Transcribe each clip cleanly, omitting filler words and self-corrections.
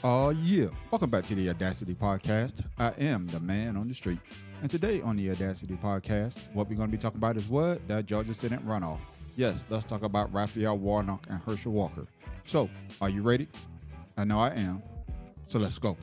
Oh, yeah. Welcome back to the Audacity Podcast. I am the man on the street. And today on the Audacity Podcast, what we're going to be talking about is what? That Georgia Senate runoff. Yes, let's talk about Raphael, Warnock, and Herschel Walker. So, are you ready? I know I am. So let's go.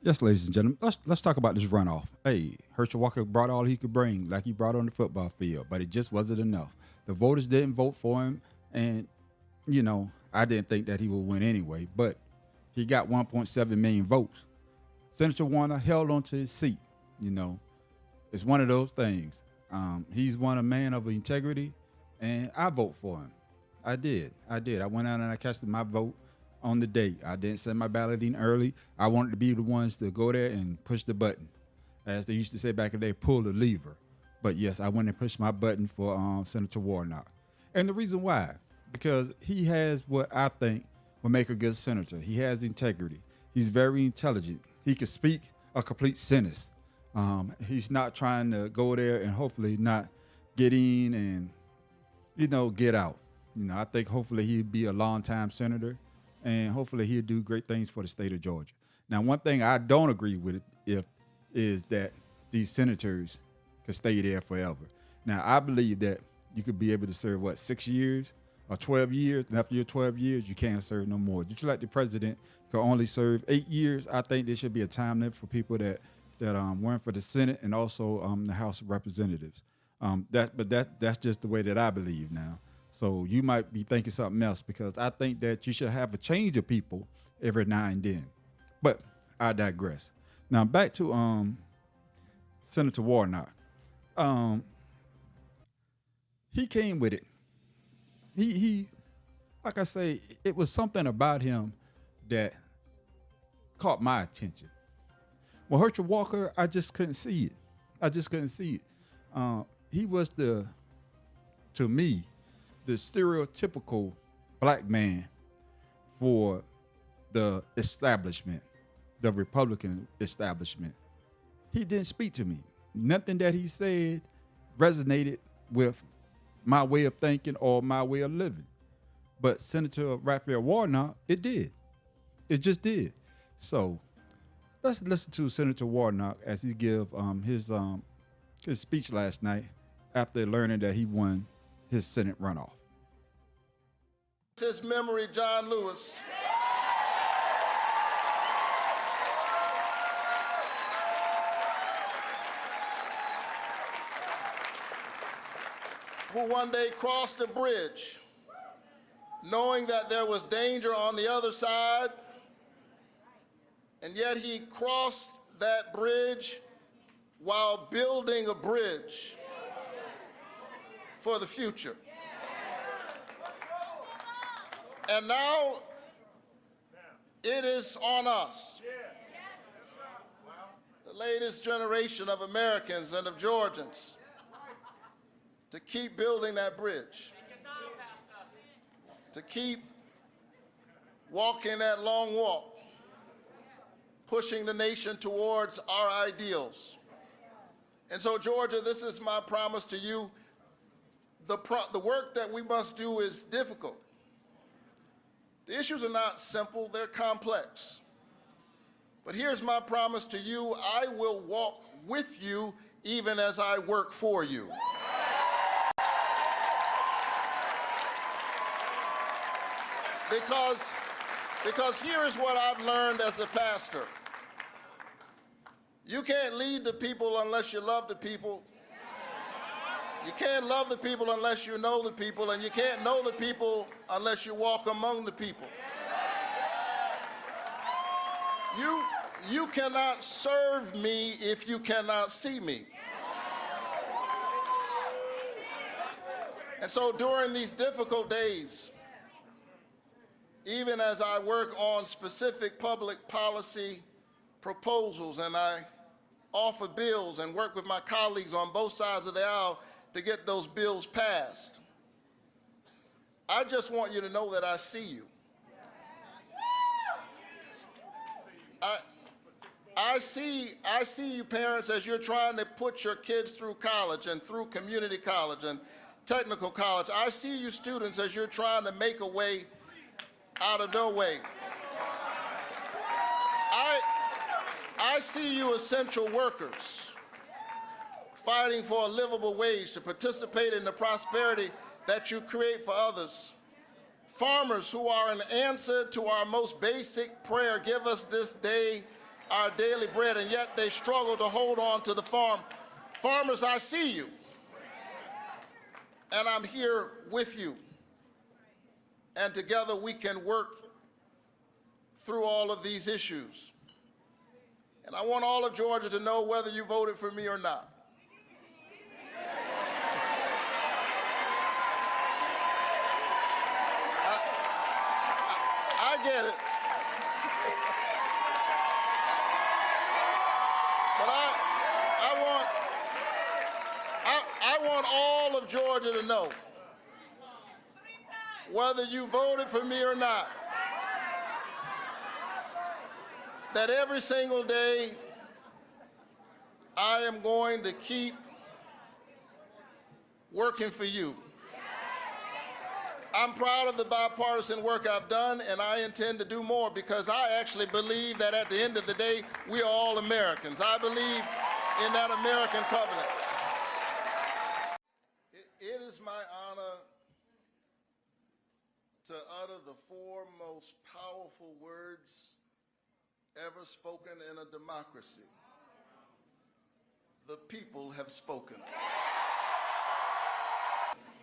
Yes, ladies and gentlemen, let's talk about this runoff. Hey, Herschel Walker brought all he could bring, like he brought on the football field, but it just wasn't enough. The voters didn't vote for him, and I didn't think that he would win anyway. But he got 1.7 million votes. Senator Warner held on to his seat. You know, it's one of those things. He's a man of integrity, and I vote for him. I did. I went out and I casted my vote on the day. I didn't send my ballot in early. I wanted to be the ones to go there and push the button. As they used to say back in the day, pull the lever. But yes, I went and pushed my button for Senator Warnock. And the reason why, because he has what I think will make a good senator. He has integrity. He's very intelligent. He can speak a complete sentence. He's not trying to go there and hopefully not get in and, get out. I think hopefully he'd be a long-time senator, and hopefully he'll do great things for the state of Georgia. Now, one thing I don't agree with is that these senators could stay there forever. Now, I believe that you could be able to serve, 6 years or 12 years, and after your 12 years, you can't serve no more. Just like the president could only serve 8 years, I think there should be a time limit for people that run for the Senate and also the House of Representatives. That's just the way that I believe now. So you might be thinking something else, because I think that you should have a change of people every now and then. But I digress. Now back to Senator Warnock. He came with it. He like I say, it was something about him that caught my attention. Well, Herschel Walker, I just couldn't see it. He was to me, the stereotypical black man for the establishment, the Republican establishment. He didn't speak to me. Nothing that he said resonated with my way of thinking or my way of living. But Senator Raphael Warnock, it did. It just did. So let's listen to Senator Warnock as he give his speech last night after learning that he won his Senate runoff. His memory, John Lewis. Who one day crossed a bridge, knowing that there was danger on the other side, and yet he crossed that bridge while building a bridge for the future. And now it is on us, the latest generation of Americans and of Georgians, to keep building that bridge, to keep walking that long walk, pushing the nation towards our ideals. And so, Georgia, this is my promise to you. The work that we must do is difficult. The issues are not simple, they're complex. But here's my promise to you: I will walk with you even as I work for you. Because here is what I've learned as a pastor. You can't lead the people unless you love the people. You can't love the people unless you know the people, and you can't know the people unless you walk among the people. You cannot serve me if you cannot see me. And so during these difficult days, even as I work on specific public policy proposals and I offer bills and work with my colleagues on both sides of the aisle to get those bills passed, I just want you to know that I see you. I see you parents as you're trying to put your kids through college and through community college and technical college. I see you students as you're trying to make a way out of no way. I see you essential workers fighting for a livable wage to participate in the prosperity that you create for others. Farmers who are an answer to our most basic prayer, give us this day our daily bread, and yet they struggle to hold on to the farm. Farmers, I see you, and I'm here with you. And together we can work through all of these issues. And I want all of Georgia to know whether you voted for me or not. I get it. But I want all of Georgia to know, whether you voted for me or not, that every single day I am going to keep working for you. I'm proud of the bipartisan work I've done, and I intend to do more because I actually believe that at the end of the day, we are all Americans. I believe in that American covenant. It is my honor to utter the four most powerful words ever spoken in a democracy. The people have spoken.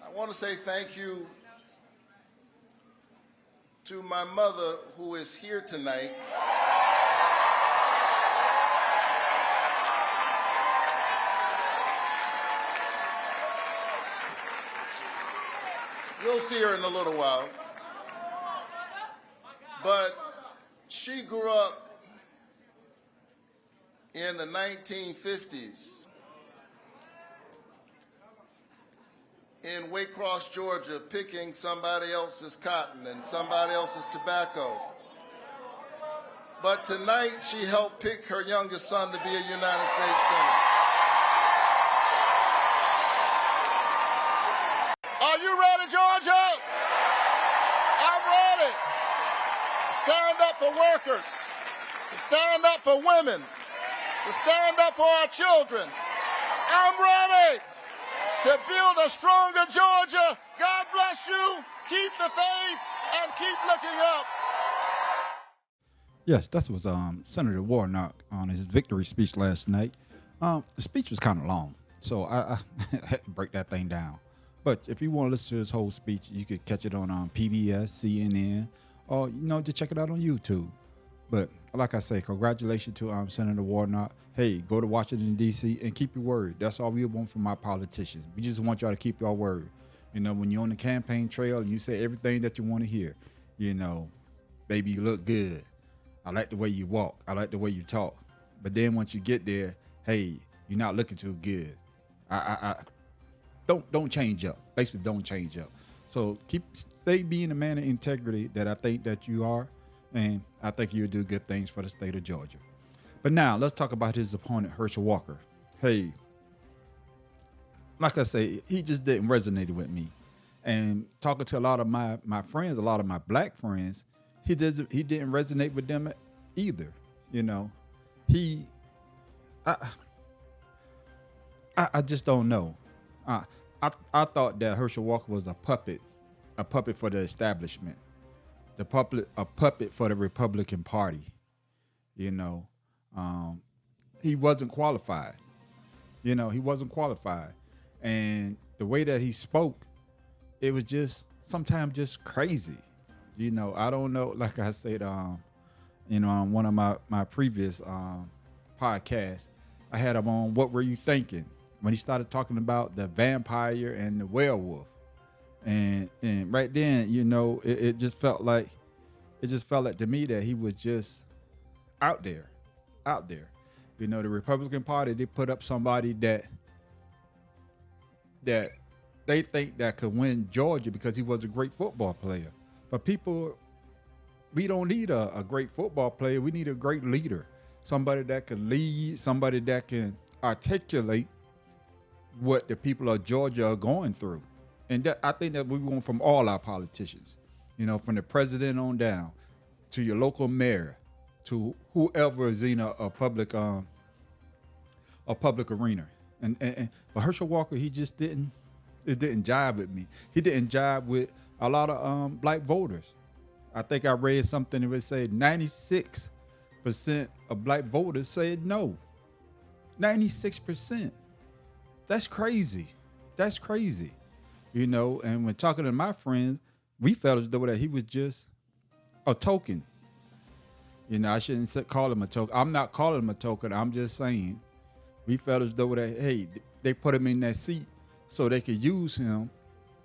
I want to say thank you to my mother, who is here tonight. You'll see her in a little while. But she grew up in the 1950s in Waycross, Georgia, picking somebody else's cotton and somebody else's tobacco. But tonight, she helped pick her youngest son to be a United States Senator. Are you ready, Georgia? I'm ready. Stand up for workers, to stand up for women, to stand up for our children. I'm ready to build a stronger Georgia. God bless you. Keep the faith and keep looking up. Yes, that was Senator Warnock on his victory speech last night. The speech was kind of long, so I had to break that thing down. But if you want to listen to his whole speech, you could catch it on PBS, CNN, or just check it out on YouTube. But like I say, congratulations to Senator Warnock. Hey, go to Washington, D.C. and keep your word. That's all we want from our politicians. We just want y'all to keep your word. When you're on the campaign trail and you say everything that you want to hear, baby, you look good. I like the way you walk. I like the way you talk. But then once you get there, hey, you're not looking too good. Don't change up. Basically, don't change up. So stay being the man of integrity that I think that you are. And I think you'll do good things for the state of Georgia. But now let's talk about his opponent, Herschel Walker. Hey, like I say, he just didn't resonate with me. And talking to a lot of my friends, a lot of my black friends, he didn't resonate with them either. I just don't know. I thought that Herschel Walker was a puppet for the establishment. A puppet for the Republican Party. He wasn't qualified. He wasn't qualified. And the way that he spoke, it was just sometimes just crazy. I don't know, like I said, on one of my previous podcasts, I had him on What Were You Thinking? When he started talking about the vampire and the werewolf. And right then, it just felt like to me that he was just out there. The Republican Party, they put up somebody that they think that could win Georgia because he was a great football player. But people, we don't need a great football player. We need a great leader, somebody that can lead, somebody that can articulate what the people of Georgia are going through. And that, I think that we want from all our politicians, from the president on down to your local mayor to whoever is in a public arena. But Herschel Walker, it didn't jive with me. He didn't jive with a lot of black voters. I think I read something that would say 96% of black voters said no. 96%. That's crazy. That's crazy. And when talking to my friends, we felt as though that he was just a token. I shouldn't call him a token. I'm not calling him a token. I'm just saying we felt as though that, hey, they put him in that seat so they could use him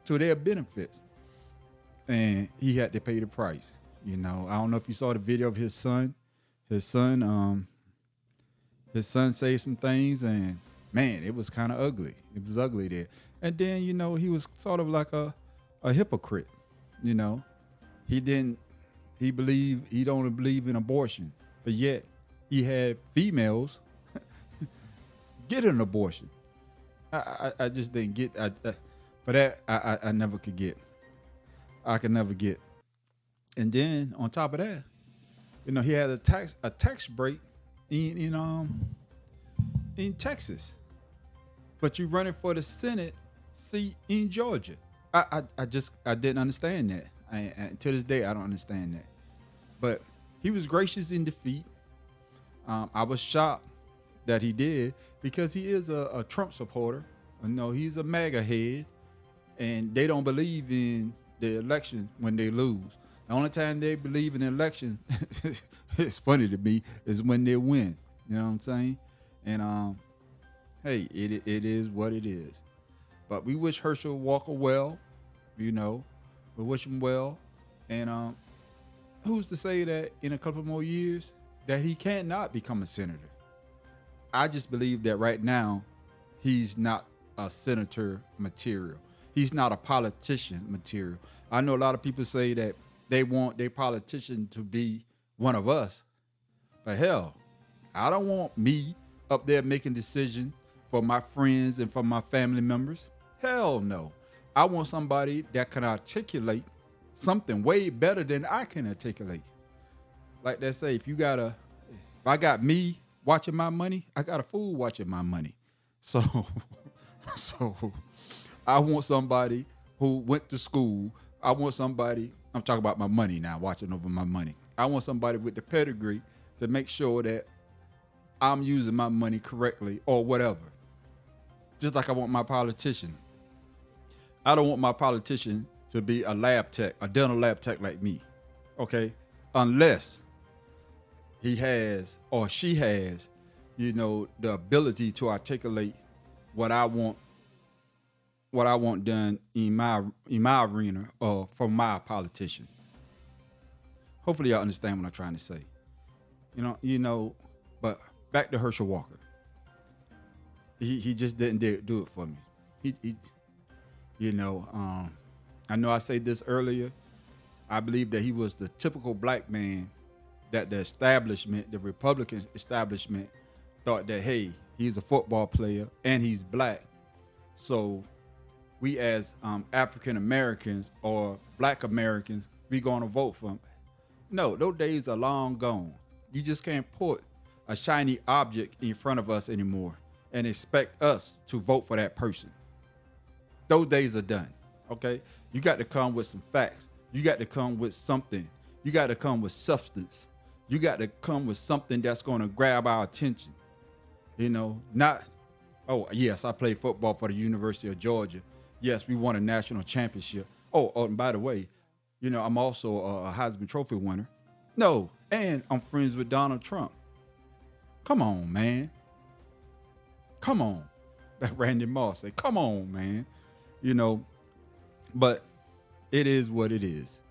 to their benefits. And he had to pay the price. I don't know if you saw the video of his son. His son said some things, and man, it was kind of ugly. It was ugly there. And then, he was sort of like a hypocrite. He don't believe in abortion, but yet he had females get an abortion. I just didn't get. For that, I never could get. I could never get. And then on top of that, he had a tax break in Texas, but you running for the Senate seat in Georgia. I didn't understand that. To this day, I don't understand that. But he was gracious in defeat. I was shocked that he did because he is a Trump supporter. He's a MAGA head, and they don't believe in the election when they lose. The only time they believe in the election, it's funny to me, is when they win. You know what I'm saying? And hey, it is what it is. But we wish Herschel Walker well. We wish him well. And who's to say that in a couple more years that he cannot become a senator? I just believe that right now he's not a senator material. He's not a politician material. I know a lot of people say that they want their politician to be one of us. But hell, I don't want me up there making decisions for my friends and for my family members. Hell no. I want somebody that can articulate something way better than I can articulate. Like they say, if I got me watching my money, I got a fool watching my money. So I want somebody who went to school. I want somebody, I'm talking about my money now, watching over my money. I want somebody with the pedigree to make sure that I'm using my money correctly or whatever. Just like I want my politician. I don't want my politician to be a lab tech, a dental lab tech like me. Okay? Unless he has or she has, the ability to articulate what I want done in my arena or from my politician. Hopefully y'all understand what I'm trying to say. But back to Herschel Walker. He just didn't do it for me. I know I said this earlier. I believe that he was the typical black man that the Republican establishment thought that, hey, he's a football player and he's black. So we as African Americans or black Americans, we going to vote for him. No, those days are long gone. You just can't put a shiny object in front of us anymore and expect us to vote for that person. Those days are done, okay? You got to come with some facts. You got to come with something. You got to come with substance. You got to come with something that's going to grab our attention. Not, oh, yes, I played football for the University of Georgia. Yes, we won a national championship. Oh, and by the way, I'm also a Heisman Trophy winner. No, and I'm friends with Donald Trump. Come on, man. Come on. That Randy Moss said, come on, man. But it is what it is.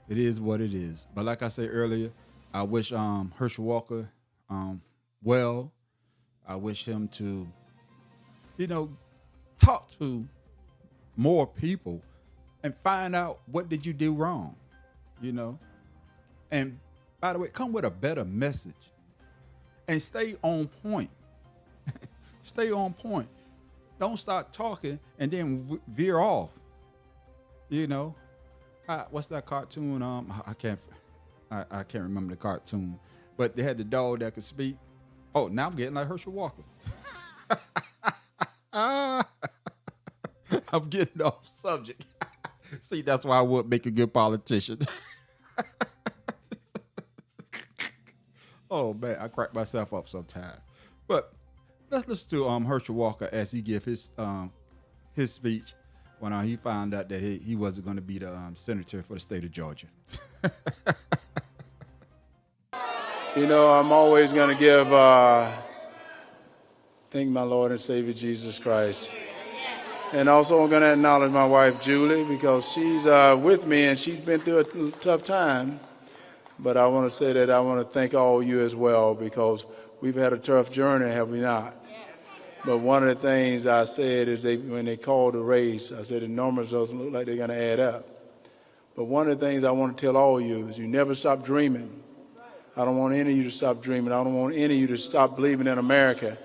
It is what it is. But like I said earlier, I wish Herschel Walker well. I wish him to, talk to more people and find out what did you do wrong, you know? And by the way, come with a better message and stay on point. Stay on point. Don't start talking and then veer off. You know, what's that cartoon? I can't remember the cartoon, but they had the dog that could speak. Oh, now I'm getting like Herschel Walker. I'm getting off subject. See, that's why I would make a good politician. Oh man, I crack myself up sometimes. But let's listen to Herschel Walker as he give his speech when he found out that he wasn't going to be the senator for the state of Georgia. You know, I'm always going to give thank my Lord and Savior Jesus Christ. And also I'm going to acknowledge my wife, Julie, because she's with me and she's been through a tough time. But I want to say that I want to thank all you as well, because we've had a tough journey, have we not? But one of the things I said is when they called the race, I said the numbers doesn't look like they're going to add up. But one of the things I want to tell all of you is you never stop dreaming. I don't want any of you to stop dreaming. I don't want any of you to stop believing in America.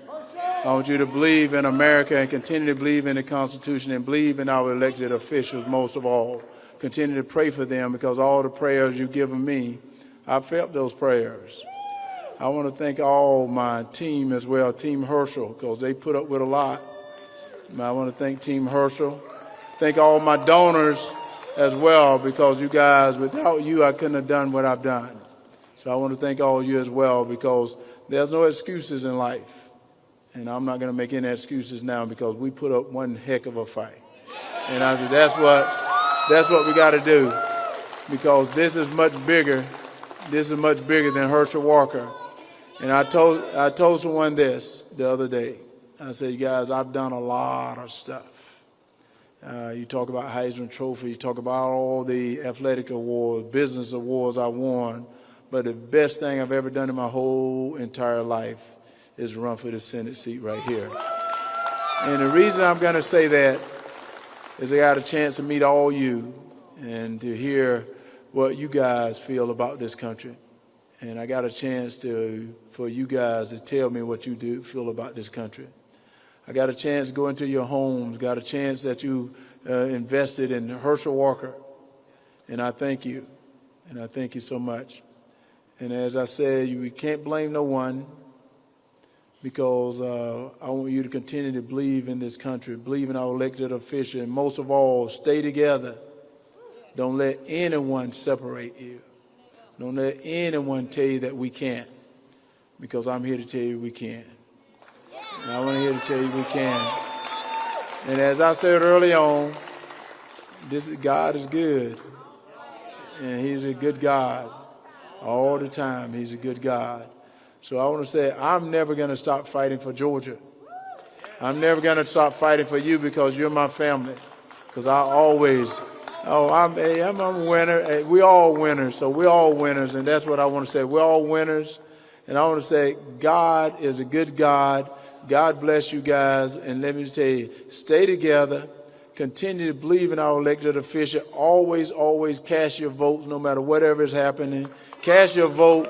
I want you to believe in America and continue to believe in the Constitution and believe in our elected officials most of all. Continue to pray for them, because all the prayers you've given me, I felt those prayers. I want to thank all my team as well, Team Herschel, because they put up with a lot. I want to thank Team Herschel. Thank all my donors as well, because you guys, without you, I couldn't have done what I've done. So I want to thank all of you as well, because there's no excuses in life. And I'm not going to make any excuses now, because we put up one heck of a fight. And I said, that's what we got to do, because this is much bigger. This is much bigger than Herschel Walker. And I told someone this the other day. I said, you guys, I've done a lot of stuff. You talk about Heisman Trophy, you talk about all the athletic awards, business awards I won. But the best thing I've ever done in my whole entire life is run for the Senate seat right here. And the reason I'm going to say that is I got a chance to meet all you and to hear what you guys feel about this country. And I got a chance for you guys to tell me what you do feel about this country. I got a chance to go into your homes, got a chance that you invested in Herschel Walker. And I thank you. And I thank you so much. And as I said, we can't blame no one, because I want you to continue to believe in this country, believe in our elected officials, and most of all, stay together. Don't let anyone separate you. Don't let anyone tell you that we can't, because I'm here to tell you we can. And I want to here to tell you we can. And as I said early on, God is good, and He's a good God all the time. He's a good God. So I want to say I'm never going to stop fighting for Georgia. I'm never going to stop fighting for you, because you're my family. Because I always. I'm a winner. We all winners, so we're all winners, and that's what I want to say. We're all winners, and I want to say God is a good God. God bless you guys, and let me tell you, stay together, continue to believe in our elected official. Always, always cast your votes, no matter whatever is happening. Cast your vote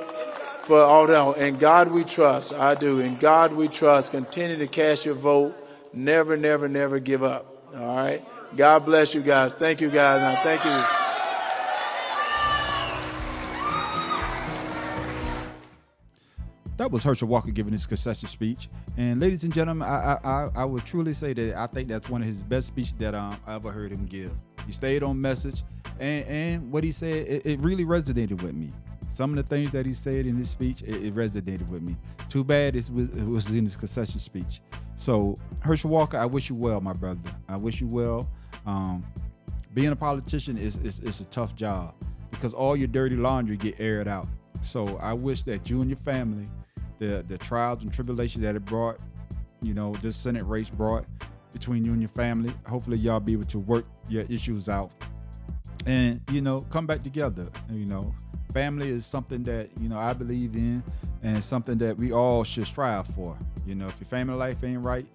for all that. In God we trust. I do. In God we trust. Continue to cast your vote. Never, never, never give up. All right? God bless you guys. Thank you, guys. Now, thank you. That was Herschel Walker giving his concession speech. And ladies and gentlemen, I would truly say that I think that's one of his best speeches that I ever heard him give. He stayed on message, and what he said, it really resonated with me. Some of the things that he said in his speech, it resonated with me. Too bad it was in his concession speech. So, Herschel Walker, I wish you well, my brother. I wish you well. Being a politician is a tough job, because all your dirty laundry get aired out. So I wish that you and your family, the trials and tribulations that it brought, this Senate race brought between you and your family, hopefully y'all be able to work your issues out and, come back together. Family is something that, I believe in, and something that we all should strive for. If your family life ain't right,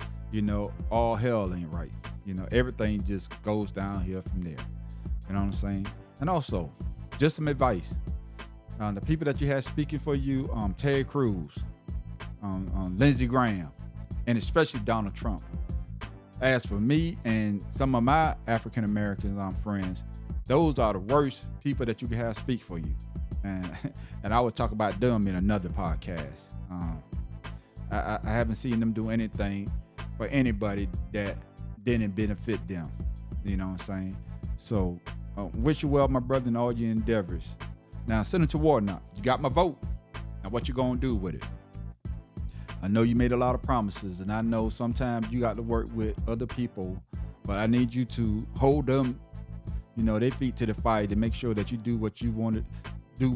all hell ain't right. You know, everything just goes downhill from there. You know what I'm saying? And also, just some advice. The people that you had speaking for you, Ted Cruz, Lindsey Graham, and especially Donald Trump. As for me and some of my African American friends, those are the worst people that you can have speak for you. And I would talk about them in another podcast. I haven't seen them do anything for anybody that didn't benefit them. You know what I'm saying? So wish you well, my brother, in all your endeavors. Now, Senator Warnock, you got my vote. Now, what you gonna do with it? I know you made a lot of promises, and I know sometimes you got to work with other people, but I need you to hold them, you know, their feet to the fire to make sure that you do what you want to do,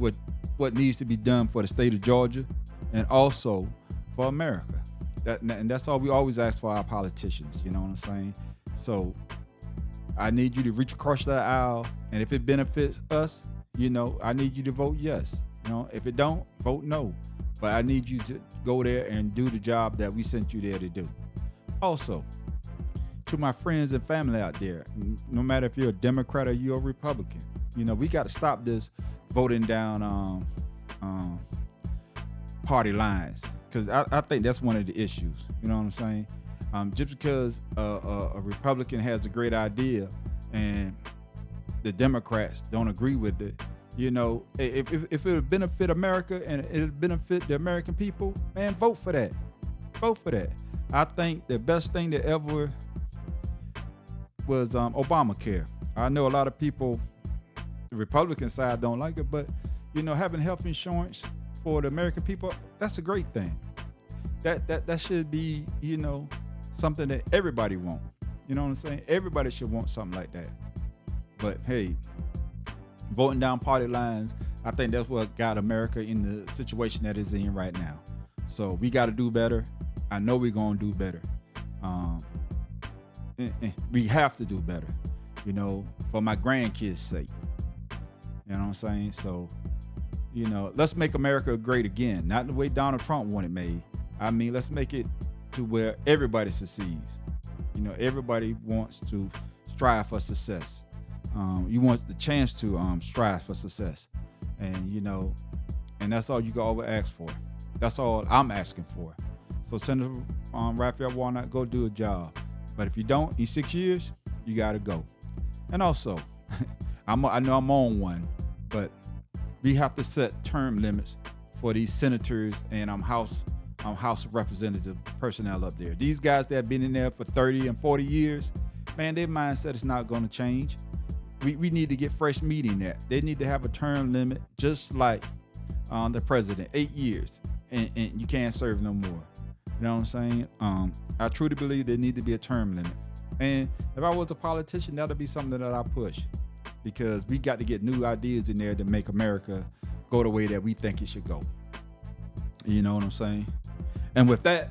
what needs to be done for the state of Georgia, and also for America. And that's all we always ask for our politicians. You know what I'm saying? So I need you to reach across that aisle, and if it benefits us, you know, I need you to vote yes. You know, if it don't, vote no. But I need you to go there and do the job that we sent you there to do. Also, to my friends and family out there, no matter if you're a Democrat or you're a Republican, you know, we got to stop this voting down party lines, because I think that's one of the issues. You know what I'm saying? Just because a Republican has a great idea and the Democrats don't agree with it, you know, if it would benefit America and it would benefit the American people, man, vote for that. Vote for that. I think the best thing that ever was Obamacare. I know a lot of people, the Republican side, don't like it, but, you know, having health insurance for the American people, that's a great thing. That should be, you know, something that everybody wants. You know what I'm saying? Everybody should want something like that. But hey, voting down party lines, I think that's what got America in the situation that it's in right now. So we got to do better. I know we're going to do better. We have to do better, you know, for my grandkids' sake. You know what I'm saying? So, you know, let's make America great again. Not the way Donald Trump wanted made. I mean, let's make it to where everybody succeeds. You know, everybody wants to strive for success. You want the chance to strive for success. And, you know, and that's all you can always ask for. That's all I'm asking for. So Senator Raphael Warnock, go do a job. But if you don't, in 6 years, you got to go. And also, I know I'm on one, but we have to set term limits for these senators and House Representative personnel up there. These guys that have been in there for 30 and 40 years, man, their mindset is not going to change. We need to get fresh meat in there. They need to have a term limit, just like the president, 8 years, and you can't serve no more. You know what I'm saying? I truly believe there need to be a term limit. And if I was a politician, that'll be something that I push, because we got to get new ideas in there to make America go the way that we think it should go. You know what I'm saying? And with that,